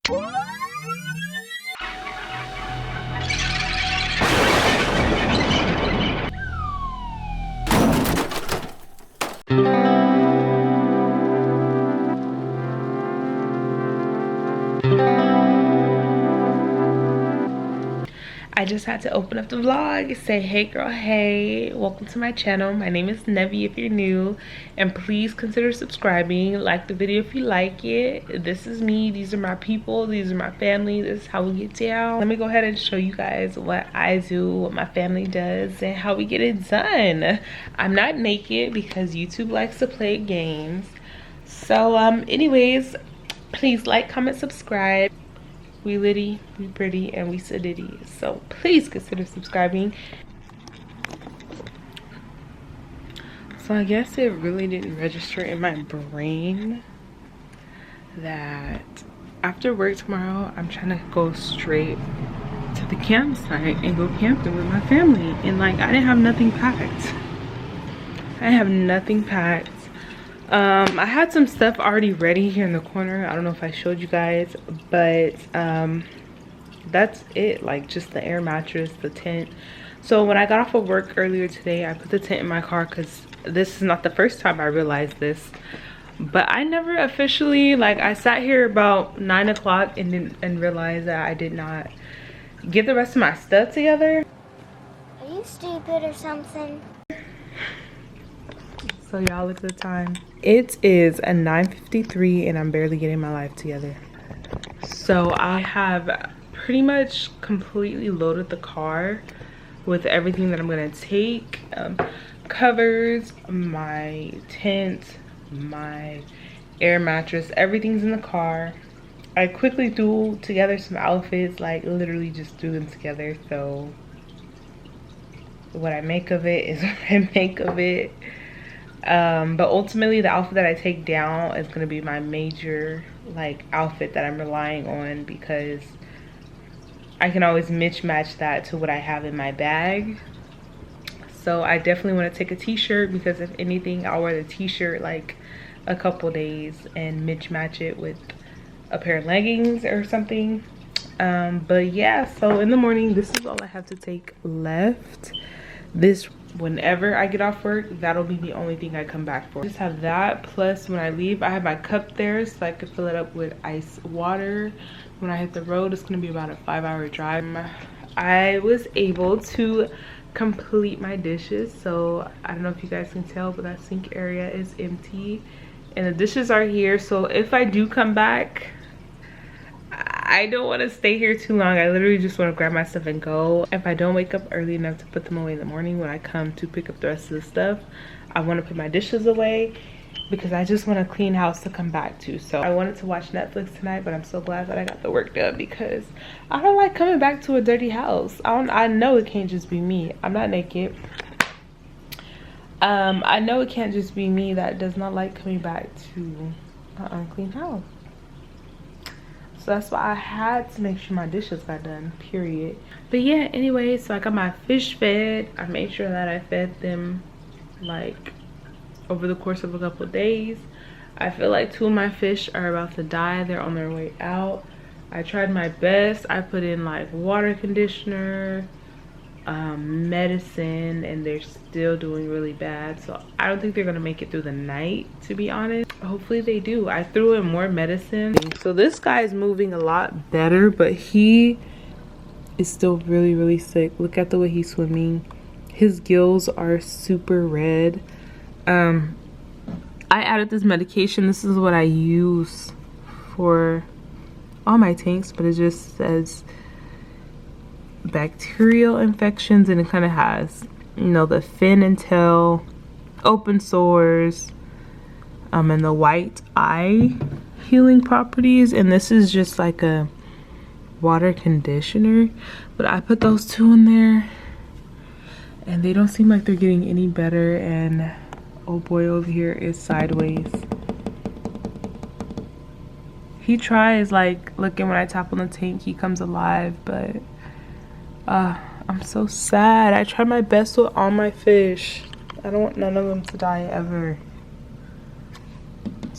I just had to open up the vlog, say hey girl, hey, welcome to my channel. My name is Nevii if you're new, and please consider subscribing. Like the video if you like it. This is me, these are my people, these are my family, this is how we get down. Let me go ahead and show you guys what I do, what my family does, and how we get it done. I'm not naked because YouTube likes to play games. So anyways, please like, comment, subscribe. We Litty, we pretty, and we Siditty. So please consider subscribing. So I guess it really didn't register in my brain that after work tomorrow, I'm trying to go straight to the campsite and go camping with my family. And like, I didn't have nothing packed. I have nothing packed. I had some stuff already ready here in the corner. I don't know if I showed you guys, but that's it. Like just the air mattress, the tent. So when I got off of work earlier today, I put the tent in my car because this is not the first time I realized this, but I never officially, like, I sat here about 9 o'clock and realized that I did not get the rest of my stuff together. Are you stupid or something? So y'all, look at the time. It is a 9:53 and I'm barely getting my life together. So I have pretty much completely loaded the car with everything that I'm gonna take. Covers, my tent, my air mattress, everything's in the car. I quickly threw together some outfits, like literally just threw them together. So what I make of it is what I make of it. But ultimately the outfit that I take down is going to be my major like outfit that I'm relying on, because I can always mismatch that to what I have in my bag. So I definitely want to take a t-shirt, because if anything, I'll wear the t-shirt like a couple days and mismatch it with a pair of leggings or something. But yeah, so in the morning, this is all I have to take left. This, whenever I get off work, that'll be the only thing I come back for. Just have that, plus when I leave, I have my cup there so I can fill it up with ice water. When I hit the road, it's gonna be about a 5-hour drive. I was able to complete my dishes, so I don't know if you guys can tell, but that sink area is empty and the dishes are here. So if I do come back, I don't want to stay here too long. I literally just want to grab my stuff and go. If I don't wake up early enough to put them away in the morning, when I come to pick up the rest of the stuff, I want to put my dishes away, because I just want a clean house to come back to. So I wanted to watch Netflix tonight, but I'm so glad that I got the work done, because I don't like coming back to a dirty house. I know it can't just be me. I'm not naked. I know it can't just be me that does not like coming back to an unclean house. So that's why I had to make sure my dishes got done, period. But yeah, anyway, so I got my fish fed. I made sure that I fed them like over the course of a couple of days. I feel like 2 of my fish are about to die. They're on their way out. I tried my best. I put in like water conditioner, medicine, and they're still doing really bad. So I don't think they're gonna make it through the night, to be honest. Hopefully they do. I threw in more medicine. So this guy is moving a lot better, but he is still really sick. Look at the way he's swimming. His gills are super red. I added this medication. This is what I use for all my tanks, but it just says bacterial infections, and it kind of has, you know, the fin and tail, open sores, and the white eye healing properties. And this is just like a water conditioner, but I put those 2 in there and they don't seem like they're getting any better. And oh boy over here is sideways. He tries, like, looking when I tap on the tank, he comes alive, but I'm so sad. I tried my best with all my fish. I don't want none of them to die ever.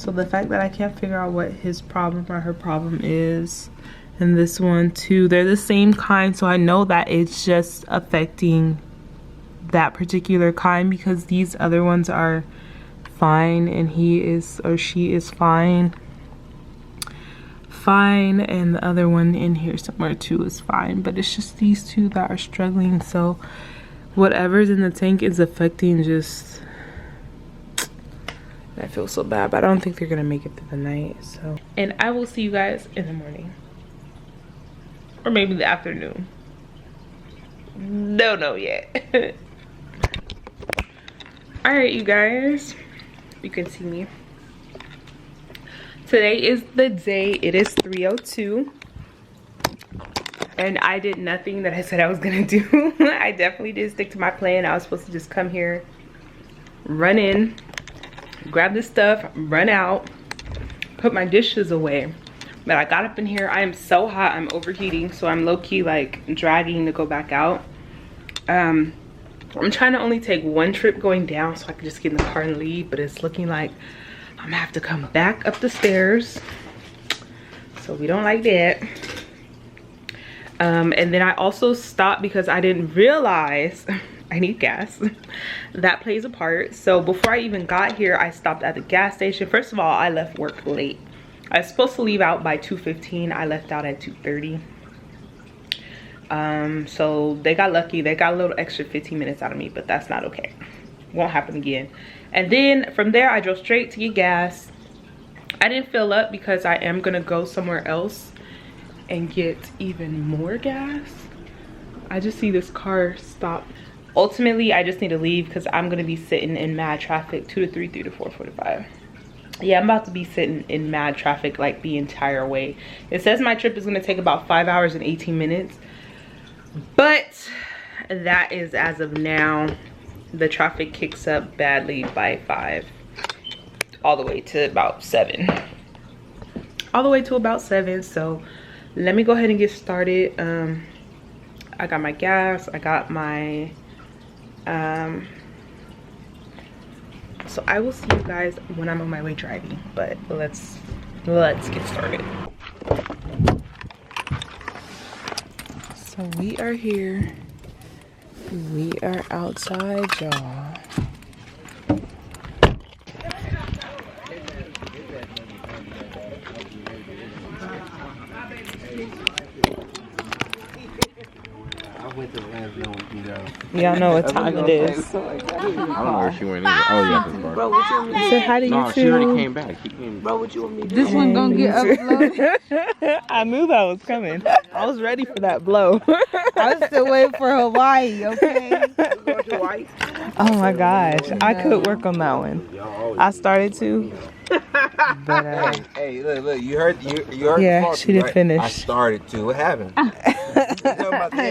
So the fact that I can't figure out what his problem or her problem is, and this one too, they're the same kind, so I know that it's just affecting that particular kind because these other ones are fine and he is or she is fine, and the other one in here somewhere too is fine, but it's just these two that are struggling. So whatever's in the tank is affecting just, I feel so bad, but I don't think they're gonna make it through the night. So, and I will see you guys in the morning or maybe the afternoon. Don't know yet. All right, you guys, you can see me. Today is the day. It is 3:02 and I did nothing that I said I was gonna do. I definitely did stick to my plan. I was supposed to just come here, run in, grab this stuff, run out, put my dishes away. But I got up in here. I am so hot, I'm overheating, so I'm low-key like dragging to go back out. I'm trying to only take one trip going down so I can just get in the car and leave, but it's looking like I'm gonna have to come back up the stairs, so we don't like that. And then I also stopped because I didn't realize I need gas. That plays a part. So before I even got here, I stopped at the gas station. First of all, I left work late. I was supposed to leave out by 2:15. I left out at 2:30. So they got lucky. They got a little extra 15 minutes out of me, but that's not okay. Won't happen again. And then from there, I drove straight to get gas. I didn't fill up because I am gonna go somewhere else and get even more gas. I just see this car stop. Ultimately, I just need to leave because I'm gonna be sitting in mad traffic 2 to 3, 3 to 4, 4 to 5. Yeah, I'm about to be sitting in mad traffic like the entire way. It says my trip is gonna take about 5 hours and 18 minutes. But that is as of now. The traffic kicks up badly by 5 all the way to about 7. All the way to about 7. So let me go ahead and get started. I got my gas, I got my so I will see you guys when I'm on my way driving, but let's get started. So we are here. We are outside, y'all. Y'all know what time it is. I don't know where she went either. Oh, yeah, this part. Bro, what you want me to do? Say hi to No, YouTube. she already came back. She came. Bro, what you want me to do? This one gonna get uploaded. I knew that was coming. I was ready for that blow. I was still waiting for Hawaii, okay? Oh my gosh, I could work on that one. I started to, but Hey, look, you heard yeah, the fault, she didn't right? finish. I started to. What happened?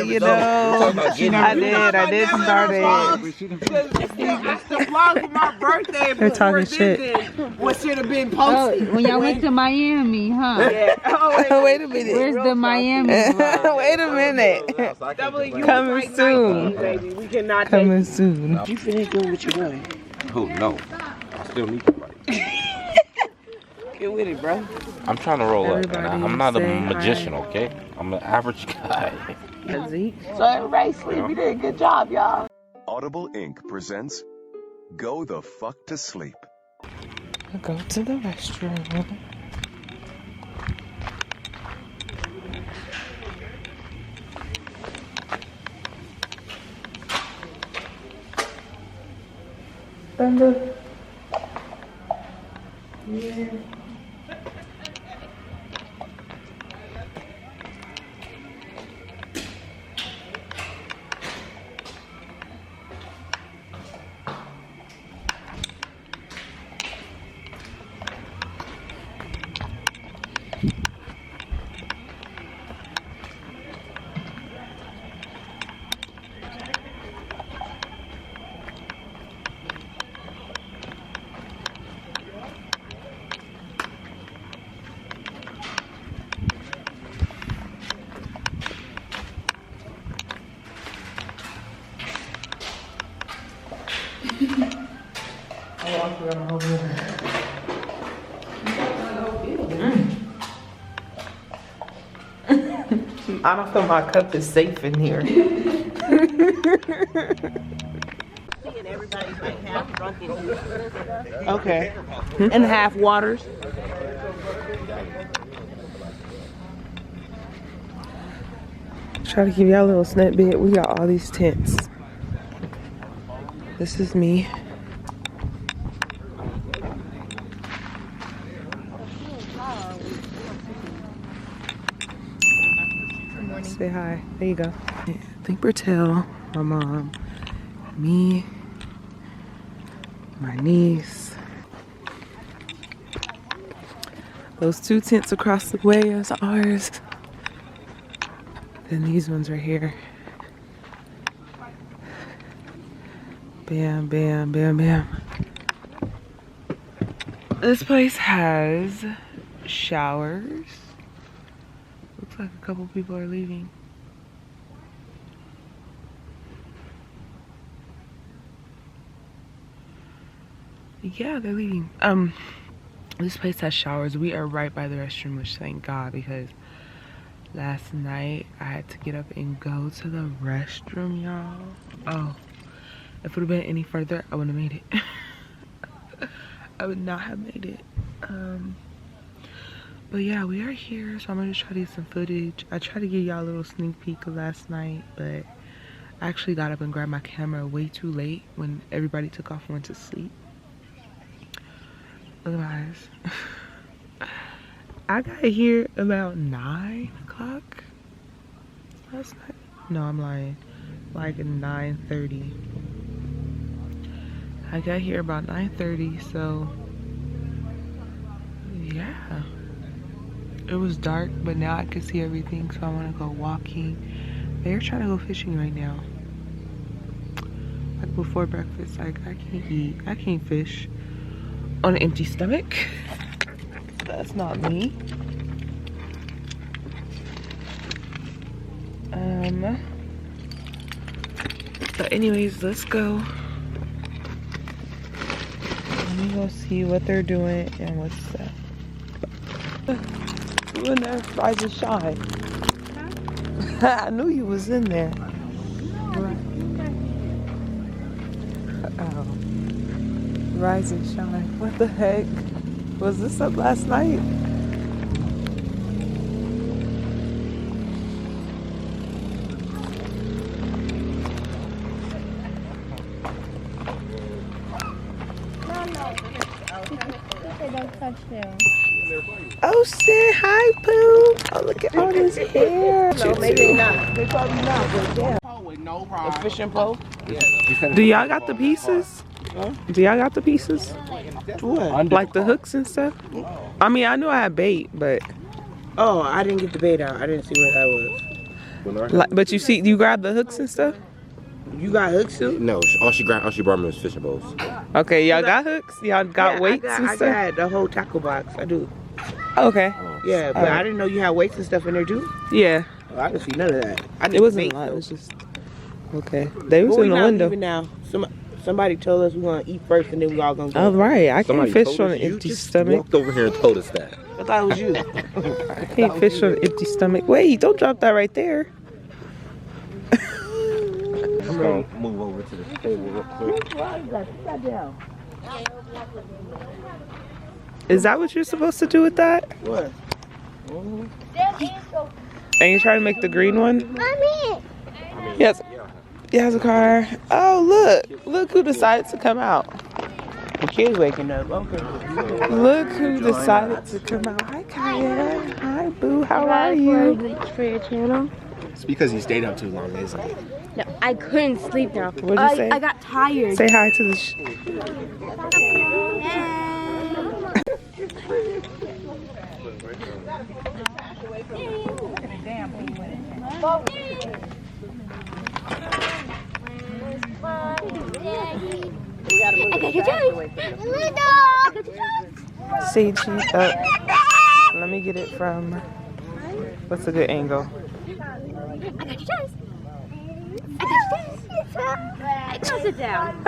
You know, I did start it. The vlog for my birthday. They're talking shit. What should have been Oh, posted? when y'all went to Miami, huh? Yeah. Oh, Wait a minute. Where's the Miami vlog? Wait a minute. W, Coming like soon. 19, baby. We cannot take Coming soon. you finished doing what you're doing. Who? No. I still need somebody. Get with it, bro. I'm trying to roll up, man. I'm not a say magician, hi. okay? I'm an average guy. Zeke. So everybody sleep. You did a good job, y'all. Audible Inc. presents Go the Fuck to Sleep. Go to the restroom. Thunder. Yeah. I don't feel my cup is safe in here. Okay. And half waters. Try to give y'all a little snippet. We got all these tents. This is me. Say hi. There you go. I think Bertel, my mom, me, my niece. Those two tents across the way is ours. Then these ones right here. Bam, bam, bam, bam. This place has showers. Looks like a couple people are leaving. Yeah, they're leaving. This place has showers. We are right by the restroom, which thank God, because last night I had to get up and go to the restroom, y'all. Oh, if it would have been any further, I wouldn't have made it. I would not have made it. But yeah, we are here, so I'm gonna try to get some footage. I tried to give y'all a little sneak peek of last night, but I actually got up and grabbed my camera way too late when everybody took off and went to sleep. Look at my eyes. I got here about 9 o'clock last night. No, I'm lying. Like 9:30. I got here about 9:30, so yeah. It was dark, but now I can see everything, so I want to go walking. They're trying to go fishing right now. Like before breakfast, like I can't eat. I can't fish on an empty stomach. That's not me. But anyways, let's go. Let me go see what they're doing and what's that. You in there, rise and shine. Huh? I knew you was in there. Oh. Rise and shine. What the heck? Was this up last night? Oh shit, hi Pooh. Oh, look at all this hair. No, maybe not. They probably not, but yeah. No problem. A fishing pole? Yeah. Do y'all got the pieces? Huh? Do y'all got the pieces? What? Like the hooks and stuff? I mean, I knew I had bait, but... Oh, I didn't get the bait out. I didn't see where that was. Like, but you see, you grabbed the hooks and stuff? You got hooks too? No, all she brought me was fishing bowls. Okay, y'all got hooks? Y'all got weights and stuff? I got the whole tackle box. I do. Okay. Yeah, but I didn't know you had weights and stuff in there too? Yeah. Oh, I didn't see none of that. It wasn't a lot. It was just... Okay. They was in the window. Now. Somebody told us we want to eat first and then we all gonna go. Oh, right. I can't fish on an empty stomach. You walked over here and told us that. I thought it was you. I can't fish on an empty stomach. Wait, don't drop that right there. I'm gonna move over to the table real quick. Is that what you're supposed to do with that? What? And you try to make the green one? Mommy! Yes. He has a car. Oh, look. Look who decided to come out. The kid's waking up. Okay. Look who decided to come out. Hi, Kaya. Hi, Boo. How are you? For your channel. It's because you stayed up too long, isn't it? No, I couldn't sleep now. What'd you say? I got tired. Say hi to the... See, let me get it from... What's a good angle? Sit down.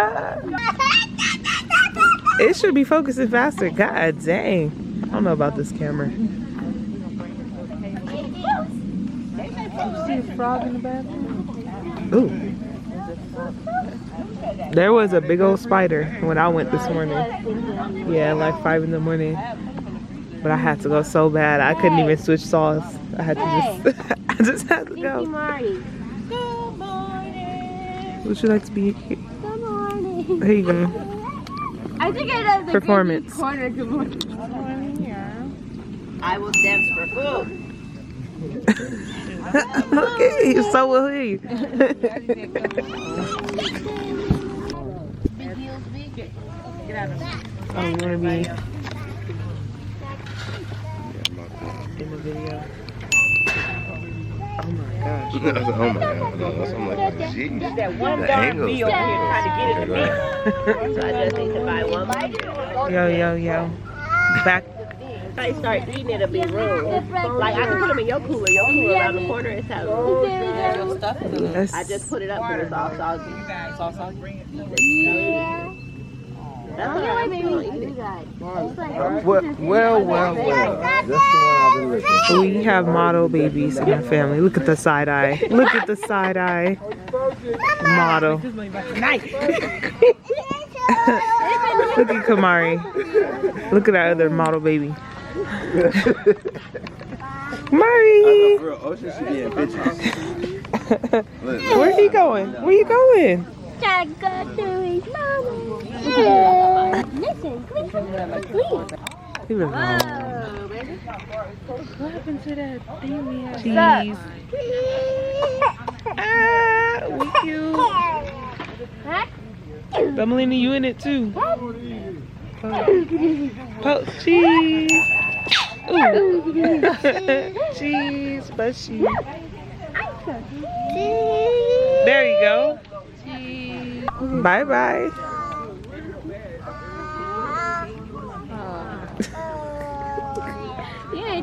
It should be focusing faster. God dang. I don't know about this camera. frog in the bathroom? Ooh. There was a big old spider when I went this morning. Yeah, like 5 in the morning. But I had to go so bad. I couldn't even switch sauce. I had to just, I just had to go. Would you like to be here? Good morning. There you go. I think I know the Performance. corner. Good morning. I will dance for food. Okay, so will he. Oh, you wanna be in the video? Oh my gosh. Oh my god. No, I'm like, geez. That one The darn angles. bee over here trying to get it to me. So I just need to buy one more. Yo. Back. I start eating it, it'll be room. Like I can put them in your cooler. Your cooler around the corner is how Yes. I just put it up because it's all salty. That's all right. I'm gonna eat it. Well. That's the one I've been listening to. We have model babies in our family. Look at the side eye. Look at the side eye. Model. Look at Kamari. Look at our other model baby. Kamari! For real, Ocean should be in pictures. Where he going? Where you going? Gotta go to his mama. Listen, please. He was wrong. What happened to that thing we had? Cheese. We cute. Thumbelina, you in it too. Poke cheese. Ooh. Cheese, mushy. There you go. Cheese. Bye bye.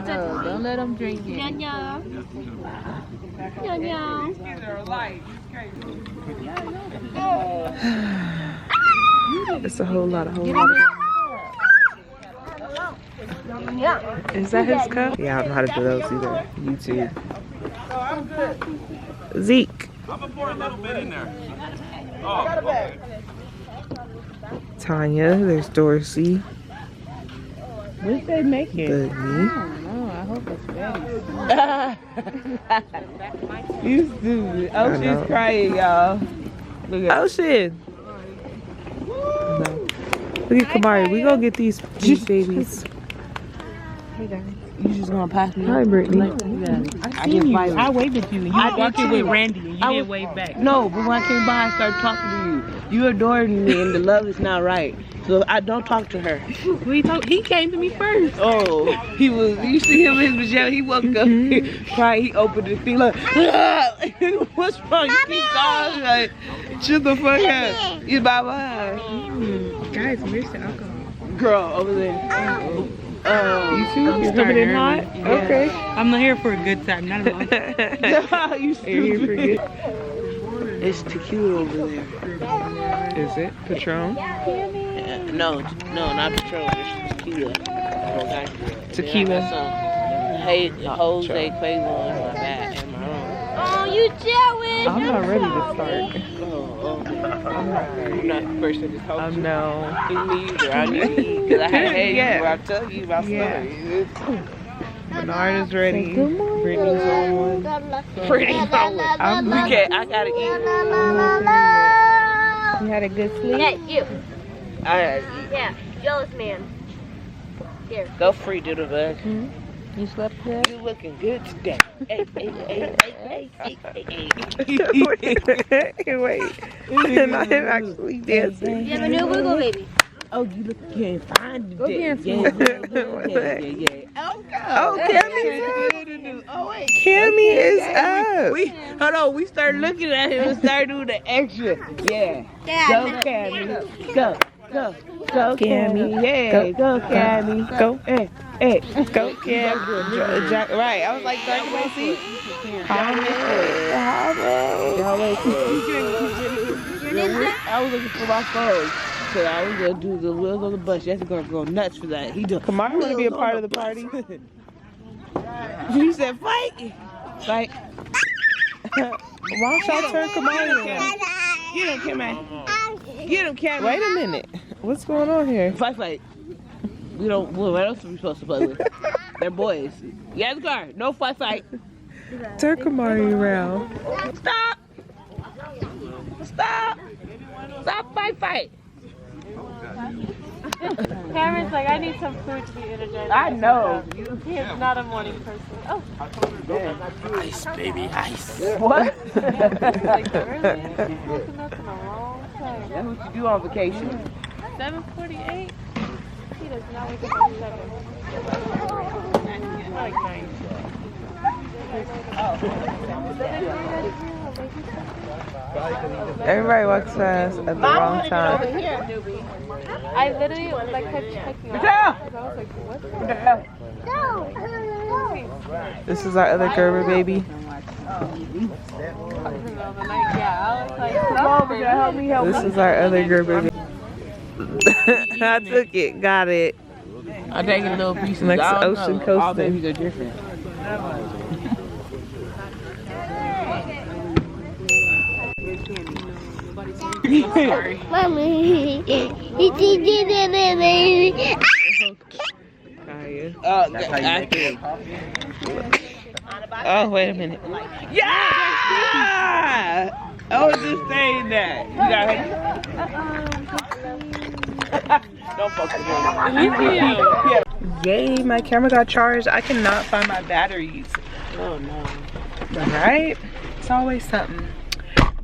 Don't let them drink it. It's a whole lot of. Is that his cup? Yeah, I don't know how to do those either. YouTube. Zeke. I'm gonna pour a little bit in there. Tanya, there's Dorsey. What's they making? Budney. I hope it's ready. You stupid. Oh, she's crying, y'all. Look at Ocean. No. Look at Kamari. We gonna get these babies. Hey guys. You just gonna pass me? Hi, Brittany. I seen you. I waved at you and you walking with Randy and you didn't wave back. No, but when I came by, I started talking to you. You adored me, and the love is not right. So I don't talk to her. He came to me first. Oh, you see him in his pajamas, he woke up crying, he opened the thing like, what's wrong? You keep calling, like, shut the fuck up. You bye-bye. Guys, where's the alcohol? Girl, over there. You too? You're coming in hot? Yeah. Okay. I'm not here for a good time, not a long time. You stupid. It's tequila over there. Is it? Patron? No, not Patron. It's tequila. Tequila. Hey, Jose Quavo in my bag in my room. Oh, you jealous? I'm not ready to start. You're not the person to talk to. No. Me either. I need because I had hate Yeah. where I tell you my Yeah. story. Bernard is ready. Brittany's on one. Brittany's on one. I gotta eat. You had a good sleep? Yeah, you. I gotta eat. Yeah, jealous man. Here. Go free, doodle bug. You slept good? You looking good today. Hey. Wait. And I am actually dancing. You have a new Google baby. Oh, you look can't find Go today. dance. Yeah. Oh, Cammy's up. Cammy is up. Hold on, we started looking at him and started doing the extra. Yeah. Go, Cammy. Go, Cammy. Yeah, go, Cammy. Go. Hey. Go, Cammy. Right, I was like, Dragon Ball Z. I was looking for my phone. So I was gonna do the wheels on the bus. You have to go nuts for that. He doing. Kamari want to be a part of the party. You said fight. Fight. Why don't y'all turn Kamari around? Get him, Kimmy. Get him, Kimmy. Wait a minute. What's going on here? Fight. We don't. What else are we supposed to play with? They're boys. Yeah, the car. No fight. Turn Kamari around. Stop. Stop fight. Cameron's like, I need some food to be energetic. I know. He is not a morning person. Oh. Ice, baby, ice. What? Like, really? Woken up in a long time. That's what you do on vacation. 7:48? He does not wake up at 7. Like 9. Everybody walks fast at the wrong time. I literally like kept checking out. I was like, what the hell? This is our other Gerber baby. This is our other Gerber baby. I took it, got it. I take a little piece. Next to Ocean Coast. All babies are different. Mommy, oh, wait a minute. Yeah! I was just saying that. You got don't fuck with me. Yay, my camera got charged. I cannot find my batteries. Oh no. Right? It's always something.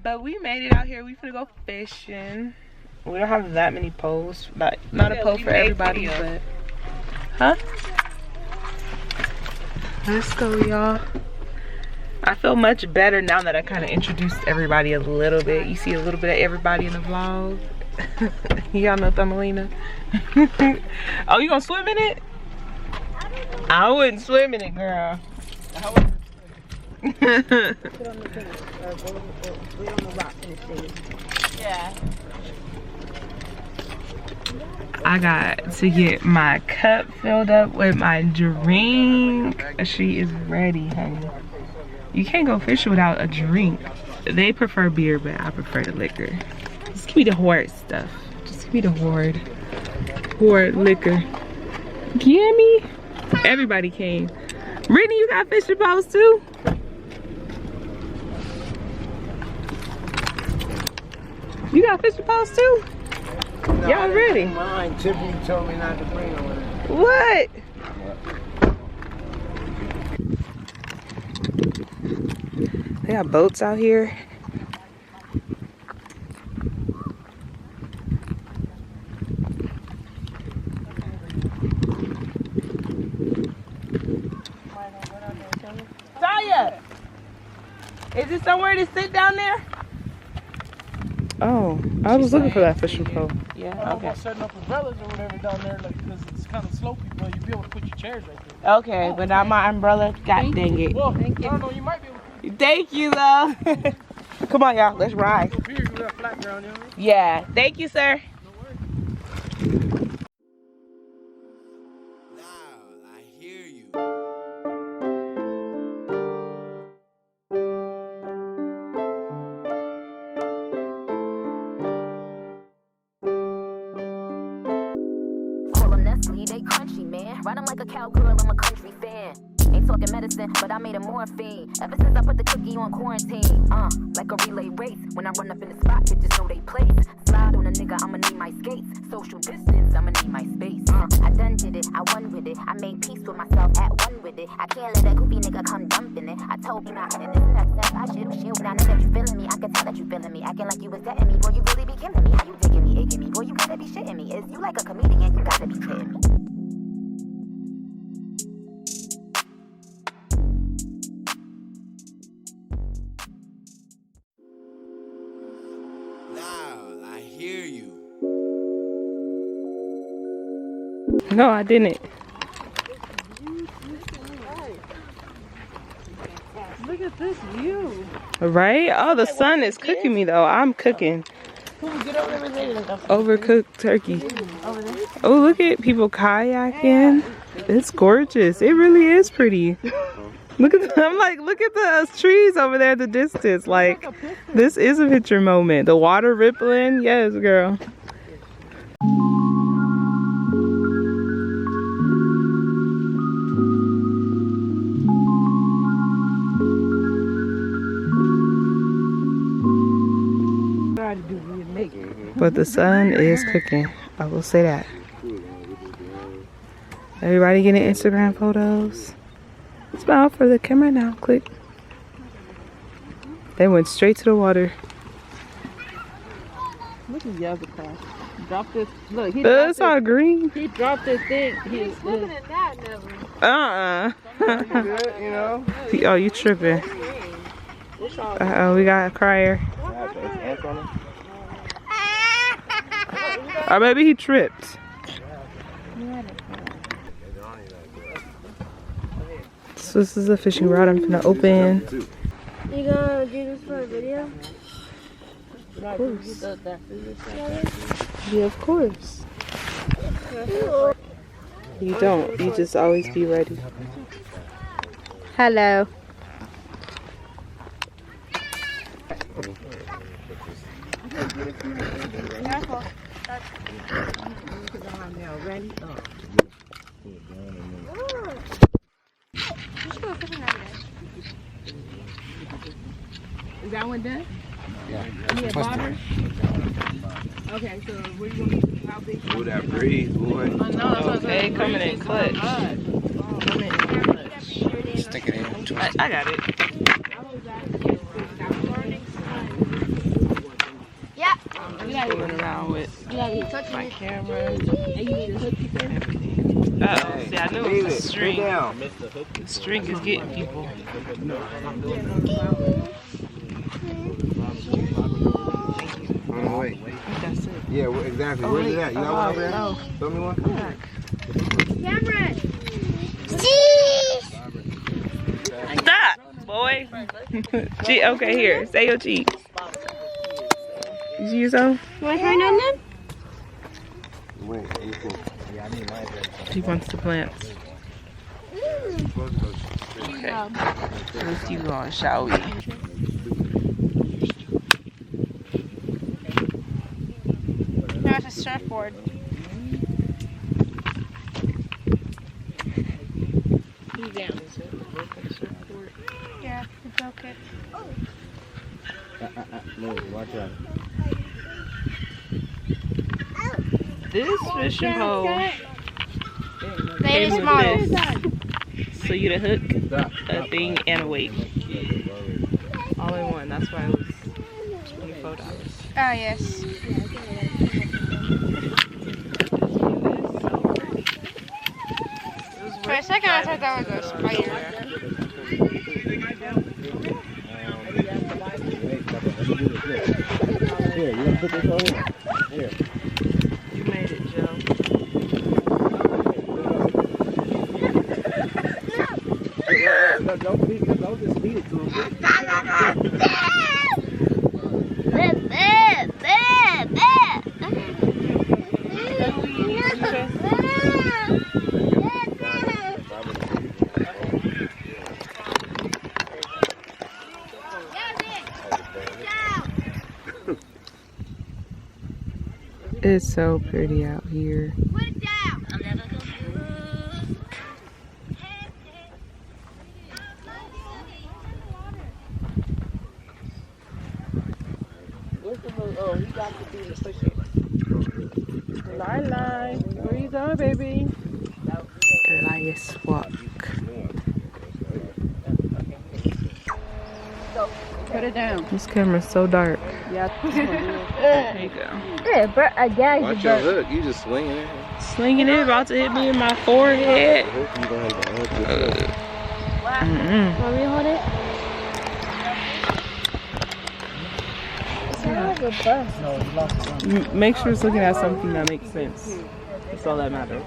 But we made it out here. We finna go fishing. We don't have that many poles. Not a pole for everybody, but huh? Let's go, y'all. I feel much better now that I kind of introduced everybody a little bit. You see a little bit of everybody in the vlog. Y'all know Thumbelina. Oh, you gonna swim in it? I wouldn't swim in it, girl. Yeah. I got to get my cup filled up with my drink. She is ready, honey. You can't go fishing without a drink. They prefer beer, but I prefer the liquor. Just give me the hoard stuff. Just give me the hoard liquor. Gimme. Everybody came. Brittany, you got fishing poles too? You got fishing poles too? No, y'all ready? Mine. Tiffany told me not to bring them. What? They got boats out here. Taya! Is it somewhere to sit down there? Oh, I was looking for that fishing pole. Yeah, okay. Setting up umbrellas or whatever down there, like, because it's kind of slopey, but you'll be able to put your chairs right there. Okay, but not my umbrella. God dang it. Well, I don't know, you might be able to. Thank you, though. Come on, y'all. Let's ride. Up here, you got flat ground, you know? Yeah. Thank you, sir. They crunchy, man. Ride 'em like a cowgirl, I'm a country fan. Ain't talking medicine, but I made a morphine. Ever since I put the cookie on quarantine. Like a relay race. When I run up in the spot, bitches know they place. Slide on a nigga, I'ma need my skates. Social distance, I'ma need my space. I done did it, I won with it. I made peace with myself, at one with it. I can't let that goofy nigga come dumping it. I told him I had this and that. I should when I know that you feeling me. I can tell that you feeling me. Acting like you was getting me. Boy, you really be killing me. How you taking me, aching me? Boy, you gotta be shitting me. Is you like a comedian? You gotta be kidding me. No, I didn't. Look at this view. Right? Oh, the sun is cooking me though. I'm cooking. Overcooked turkey. Oh, look at people kayaking. It's gorgeous. It really is pretty. Look at the, I'm like, look at the trees over there at the distance. Like, this is a picture moment. The water rippling. Yes, girl. But the sun is cooking. I will say that. Everybody getting Instagram photos. Smile for the camera now. Click. They went straight to the water. Look at the other car. Drop this. Look, he It's all green. He dropped this thing. He's living in that, never. You know? Oh, you tripping. Uh-oh, we got a crier. Or maybe he tripped. So this is a fishing rod I'm gonna open. You gonna do this for a video? Of course. Yeah, of course. You don't. You just always be ready. Hello. Is that one done? Yeah. Yeah, bobber? Okay, so where you want to, how big? Ooh, that breeze, boy. Oh, no, Okay, coming in clutch. Stick it in. I got it. Yeah. Fooling around with my camera. Uh-oh, see, I knew it was a string. The string is getting people. Wait. That's it. Yeah, well, exactly. Where's it at? You got one over there? Show me one. Come back. Cameron. Stop, boy. Gee, okay, here. Say your cheeks. You see yourself? You want to try none then? Wait, let me see. He wants the plants. Okay. Let's keep going, shall we? Now it's a surfboard. He's down. Yeah, we broke it. Move, watch out. This fishing pole They came just with model. this. So you get a hook, a thing, and a weight. All in one. That's why it was $24. Oh, yes. For a second, I thought that was a spider. Here, you gonna put this over here? Here. You made it, Joe. No, don't just feed it to him. It's so pretty out here. Oh, he got to be the pusher. Lite, where you going, baby? Elias walk. Put it down. This camera's so dark. Yeah. There you go. Yeah, Watch your hook. You just swinging it. Slinging it, about to hit me in my forehead. The hook, you gonna have to hook yourself. Want me to hold it? Make sure it's looking at something that makes sense. That's all that matters.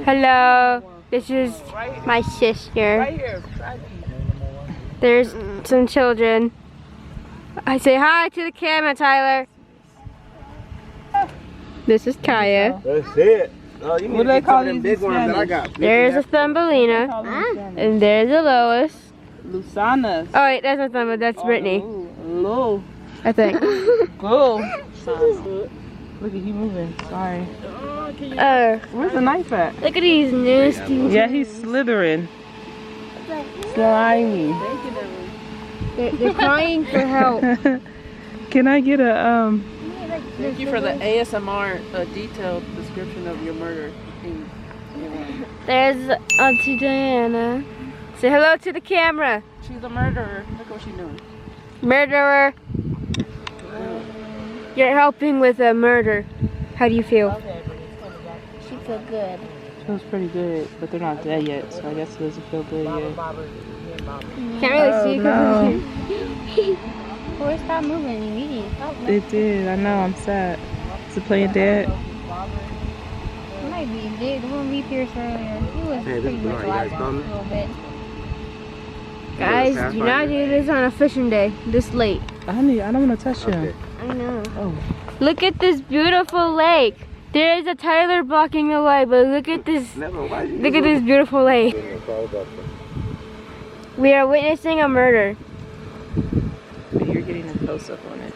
Hello, this is my sister. Right here. There's some children. I say hi to the camera, Tyler. This is Kaya. That's it. You What do they call these big in ones that I Spanish? got? There's a Thumbelina. And there's a Lois. Lusanas. Oh wait, that's not Thumbelina, that's Brittany. Low. I think. Go. Look at he moving. Sorry. Where's the knife at? Look at these nasty. Yeah, he's slithering. Slimy. They're crying for help. Can I get a Thank you for the ASMR detailed description of your murder scene. There's Auntie Diana. Say hello to the camera. She's a murderer. Look what she's doing. Murderer. You're helping with a murder. How do you feel? She feel good. Feels pretty good, but they're not dead yet, so I guess it doesn't feel good yet. Can't really see because Boy, stop moving immediately. It did. I know. I'm sad. Is it playing dead? It might be. The one we pierced earlier, he was pretty much alive a little bit. guys, do not do this on a fishing day this late. I don't want to touch him. I know. Oh. Look at this beautiful lake. There is a Tyler blocking the way, but look at this. Look at this beautiful lake. We are witnessing a murder. You're getting a close up on it.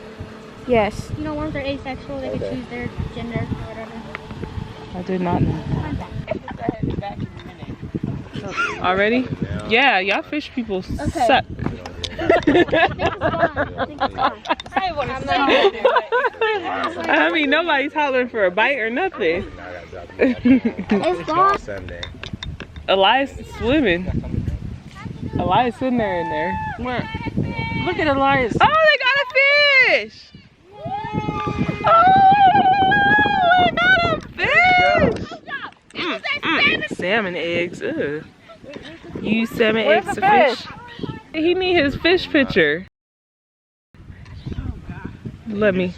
Yes. You know, once they're asexual, they can choose their gender or whatever. I did not know. Already? Yeah, y'all fish people suck. I mean, nobody's hollering for a bite or nothing. It's gone. Elias is swimming. Elias sitting there in there. Where? Look at Elias. Oh, they got a fish! Oh, they got a fish! Salmon eggs. Ugh. Use salmon eggs to fish. He need his fish picture. Let me.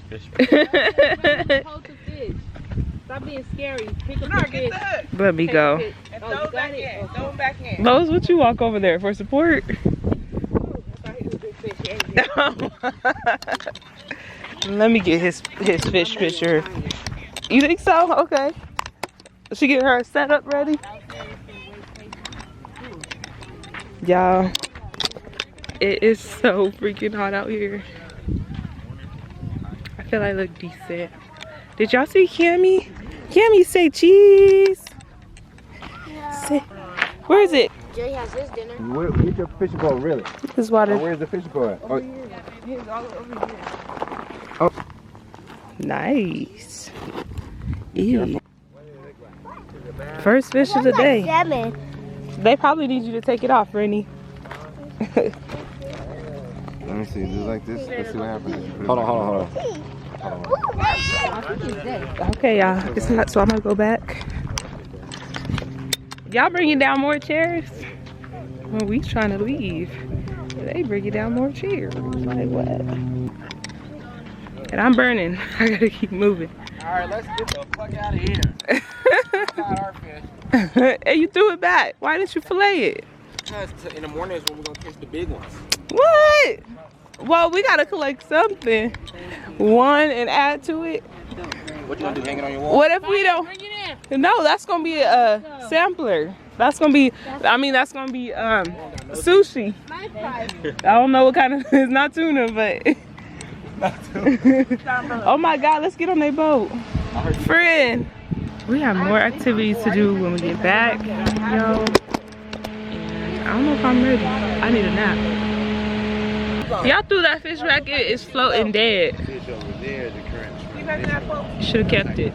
Stop being scary. Pick up the fish. Let me go. Oh, you got it? Throw him back in. Lowe's, would you walk over there for support? Let me get his fish picture. You think so? Okay. She get her setup ready? Y'all, it is so freaking hot out here. I feel I look decent. Did y'all see Cammy? Cammy, say cheese. Say, where is it? Jay has his dinner. Get your fishing pole, really. His water. Oh, where's the fishing pole at? Oh. He's all over here. Oh. Nice. Ew. First fish of the day. Salmon. They probably need you to take it off, Rennie. Let me see. Do it like this. Let's see what happens. Hold on. Okay, y'all. It's hot, so I'm gonna go back. Y'all bringing down more chairs? Well, we trying to leave. They bringing down more chairs. Like what? And I'm burning. I gotta keep moving. All right, let's get the fuck out of here. Not our fish. And you threw it back. Why didn't you fillet it? Because in the morning is when we're gonna catch the big ones. What? Well, we gotta collect something. One and add to it. What you gonna do? Hang it on your wall? What if we don't? No, that's gonna be a sampler. That's gonna be. I mean, that's gonna be sushi. I don't know what kind of. It's not tuna, but. Oh my God! Let's get on their boat, friend. We have more activities to do when we get back, yo. And I don't know if I'm ready. I need a nap. Y'all threw that fish back in. It's floating dead. Should have kept it.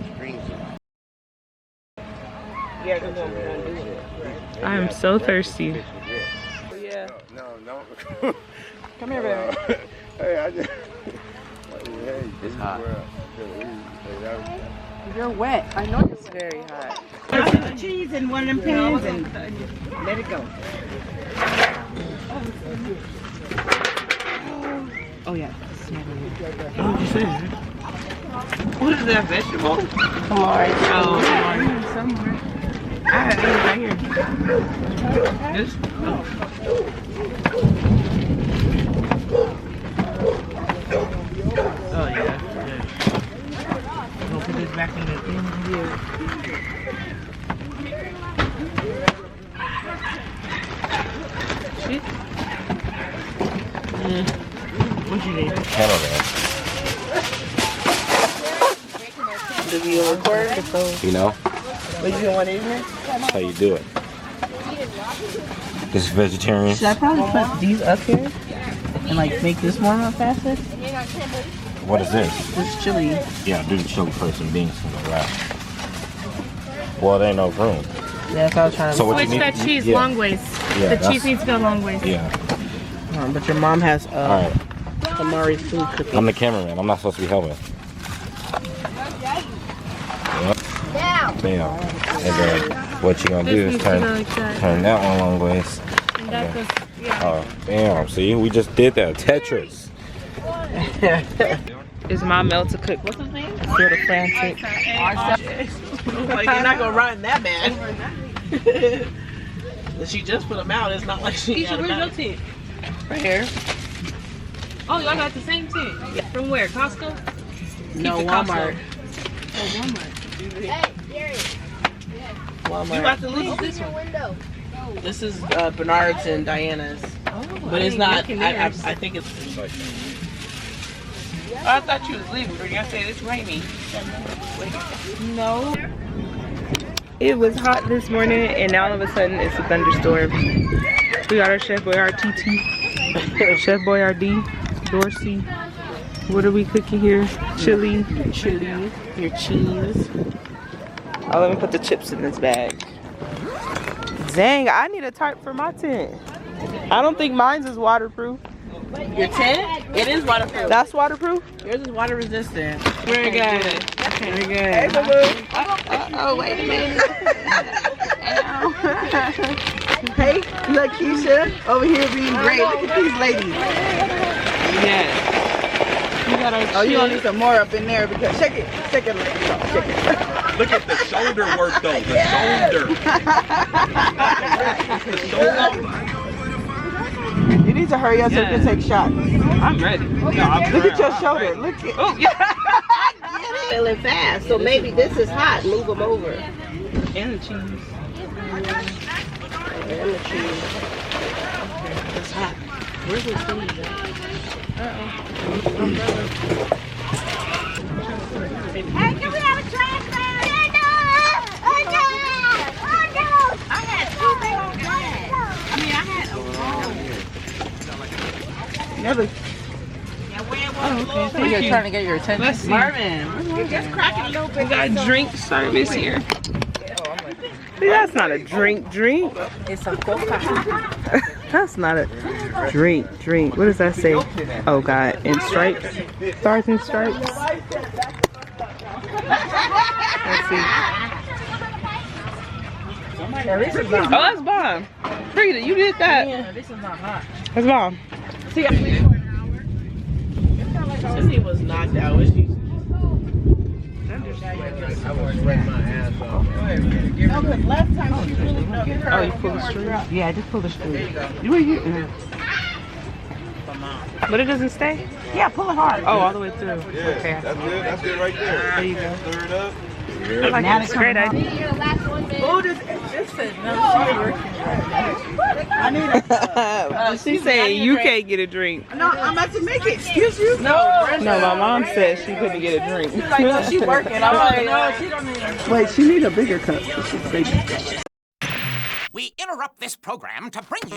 I am so thirsty. Yeah. No. Come here, baby. Hey, I just. It's hot. You're wet. I know it's very hot. Put cheese in one of them pans and let it go. Oh yeah. What is that vegetable? Tomorrow. Oh, somewhere. I have it right here. This? Oh yeah. We'll put this back in the thing here. shit. What you need? Cameraman. Do you record? You know? What you want in here? That's how you do it. This is vegetarian. Should I probably put these up here? And like make this warm up faster? What is this? This chili. Yeah, do the chili first and beans from the wrap. Well, there ain't no room. Yeah, that's what I was trying to So what Switch you need? that cheese Yeah. long ways. Yeah, The cheese needs to go long ways. Yeah. But your mom has Alright. Amari's food cooking. I'm the cameraman. I'm not supposed to be helping. Yep. Bam. And then what you gonna do is turn that one long ways. And that goes, yeah. Oh, damn. See, we just did that. Tetris. It's my melt to cook. What's his name? Feel the frantic. Like, you're not gonna run that bad. She just put them out. It's not like she got them out. tent? Right here. Oh, y'all got the same tent? From where? Costco? No, Walmart. Oh, Walmart. Walmart. You about to lose this one? This is Bernard's and Diana's. Oh, But it's not, I think it's... I thought you was leaving, but y'all said it's rainy. No. It was hot this morning, and now all of a sudden it's a thunderstorm. We got our Chef Boyardee TT, Chef Boyardee, Dorsey. What are we cooking here? Chili. Chili, your cheese. Oh, let me put the chips in this bag. Dang, I need a tarp for my tent. I don't think mine's is waterproof. Your tent? It is waterproof. That's waterproof? Yours is water resistant. Very good. Very good. Hey, boo-boo. Oh, wait a minute. Hey, look, Keisha over here being great. Look at these ladies. Yes. You got our Oh, you gonna need some more up in there because shake it, shake it, shake it. Look at the shoulder work though, the shoulder. You need to hurry up so you can take shots. I'm ready. No, I'm Look at your shoulder. Look at. Oh, yeah. Feeling fast, so maybe this is hot. Move them over. And the cheese. And the cheese. It's hot. Where's the cheese? Hey, can we have a trash bag? Oh no! I had two big bags. I mean, I had a roll. Oh, okay. You're trying to get your attention. Let's see. Marvin, Just cracking a little bit. We got drink service here. That's not a drink. it's a coca. That's not a drink. What does that say? Oh God, in stripes. Stars and stripes. Let's see. Oh, that's bomb. Frida, you did that. Yeah, this is not hot. That's bomb. Sissy was knocked out. Was she? I was sweating my ass off. No, because last time she really knocked her. Oh, you pulled the string? Yeah, I just pulled the string. But it doesn't stay? Yeah, pull it hard. Oh, all the way through. Yeah, Okay. that's it right there. There you go. Stir it up. I like Now it's it's great coming idea. Oh, this said no. I need a. She said you can't get a drink. No, I'm about to make it. Excuse you? No, No, my mom said she couldn't get a drink. She's like, no, she working. I'm like, no, she don't need a. Wait, she need a bigger cup. We interrupt this program to bring you